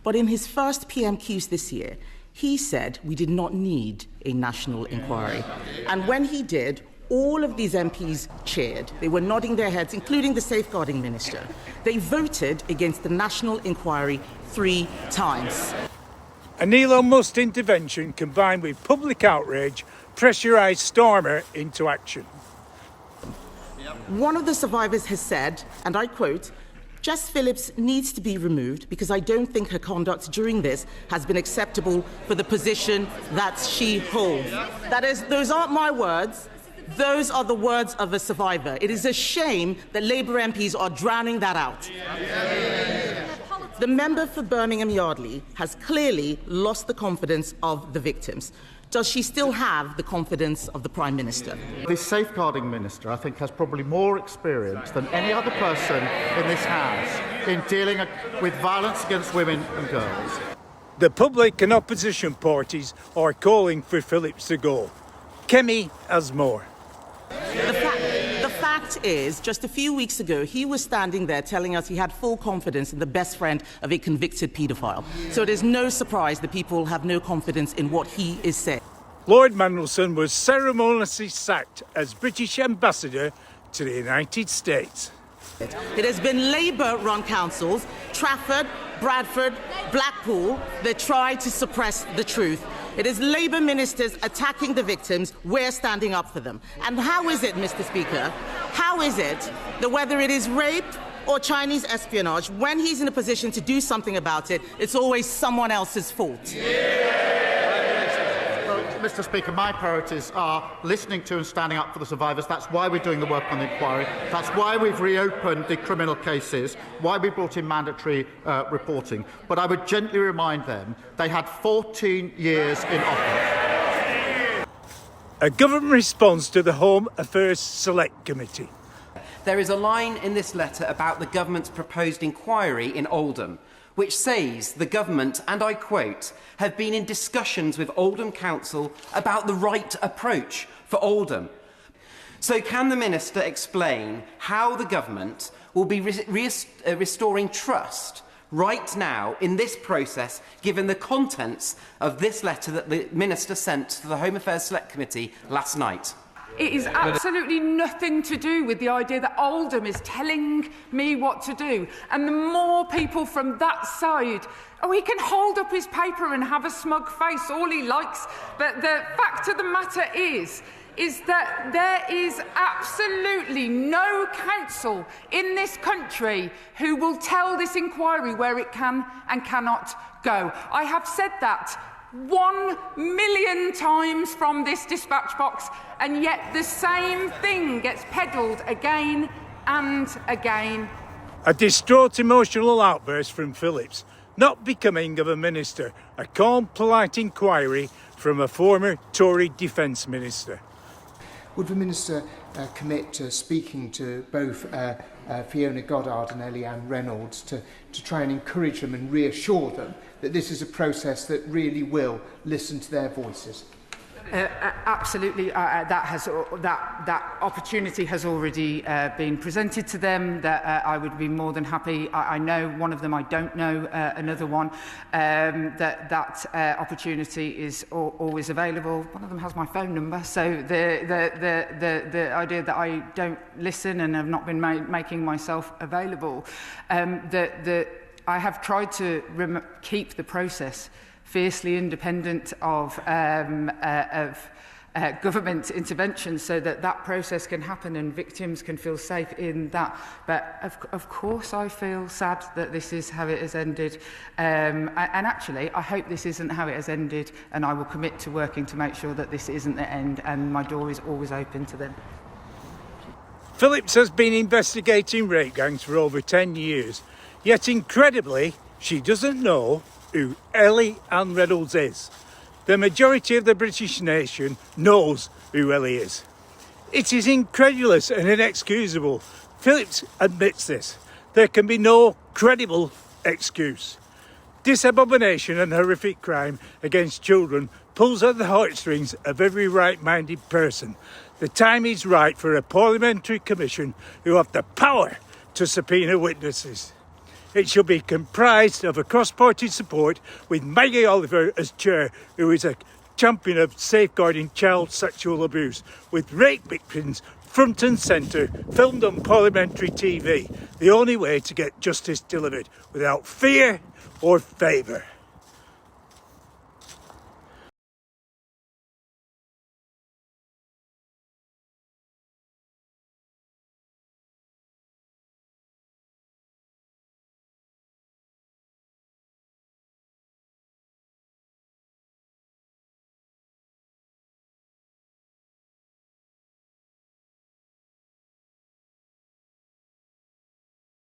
But in his first PMQs this year, he said we did not need a national inquiry. And when he did, all of these MPs cheered. They were nodding their heads, including the safeguarding minister. They voted against the national inquiry 3 times. An Elon Musk intervention combined with public outrage pressurised Starmer into action. One of the survivors has said, and I quote, "Jess Phillips needs to be removed because I don't think her conduct during this has been acceptable for the position that she holds." That is, those aren't my words. Those are the words of a survivor. It is a shame that Labour MPs are drowning that out. The member for Birmingham Yardley has clearly lost the confidence of the victims. Does she still have the confidence of the Prime Minister? The safeguarding minister, I think, has probably more experience than any other person in this House in dealing with violence against women and girls. The public and opposition parties are calling for Phillips to go. Kemi has more. The fact is, just a few weeks ago, he was standing there telling us he had full confidence in the best friend of a convicted paedophile. So it is no surprise that people have no confidence in what he is saying. Lord Mandelson was ceremoniously sacked as British ambassador to the United States. It has been Labour-run councils, Trafford, Bradford, Blackpool, that try to suppress the truth. It is Labour ministers attacking the victims. We're standing up for them. And how is it, Mr. Speaker, how is it that whether it is rape or Chinese espionage, when he's in a position to do something about it, it's always someone else's fault? Mr. Speaker, my priorities are listening to and standing up for the survivors. That's why we're doing the work on the inquiry. That's why we've reopened the criminal cases, why we brought in mandatory reporting. But I would gently remind them they had 14 years in office. A government response to the Home Affairs Select Committee. There is a line in this letter about the government's proposed inquiry in Oldham, which says the government, and I quote, have been in discussions with Oldham Council about the right approach for Oldham. So can the Minister explain how the government will be restoring trust right now in this process, given the contents of this letter that the Minister sent to the Home Affairs Select Committee last night? It is absolutely nothing to do with the idea that Oldham is telling me what to do. And the more people from that side, he can hold up his paper and have a smug face all he likes. But the fact of the matter is that there is absolutely no council in this country who will tell this inquiry where it can and cannot go. I have said that 1,000,000 times from this dispatch box, and yet the same thing gets peddled again and again. A distraught emotional outburst from Phillips, not becoming of a minister. A calm, polite inquiry from a former Tory Defence Minister. Would the Minister commit to speaking to both Fiona Goddard and Ellie Ann Reynolds to try and encourage them and reassure them that this is a process that really will listen to their voices? Absolutely, that opportunity has already been presented to them. That I would be more than happy. I know one of them. I don't know another one. That opportunity is always available. One of them has my phone number. So the idea that I don't listen and have not been making myself available. I have tried to keep the process fiercely independent of government intervention so that process can happen and victims can feel safe in that. But of course I feel sad that this is how it has ended. And actually, I hope this isn't how it has ended, and I will commit to working to make sure that this isn't the end, and my door is always open to them. Phillips has been investigating rape gangs for over 10 years, yet incredibly, she doesn't know who Ellie Ann Reynolds is. The majority of the British nation knows who Ellie is. It is incredulous and inexcusable. Phillips admits this. There can be no credible excuse. This abomination and horrific crime against children pulls at the heartstrings of every right-minded person. The time is right for a parliamentary commission who have the power to subpoena witnesses. It should be comprised of a cross-party support with Maggie Oliver as chair, who is a champion of safeguarding child sexual abuse, with rape victims front and centre, filmed on parliamentary TV. The only way to get justice delivered, without fear or favour.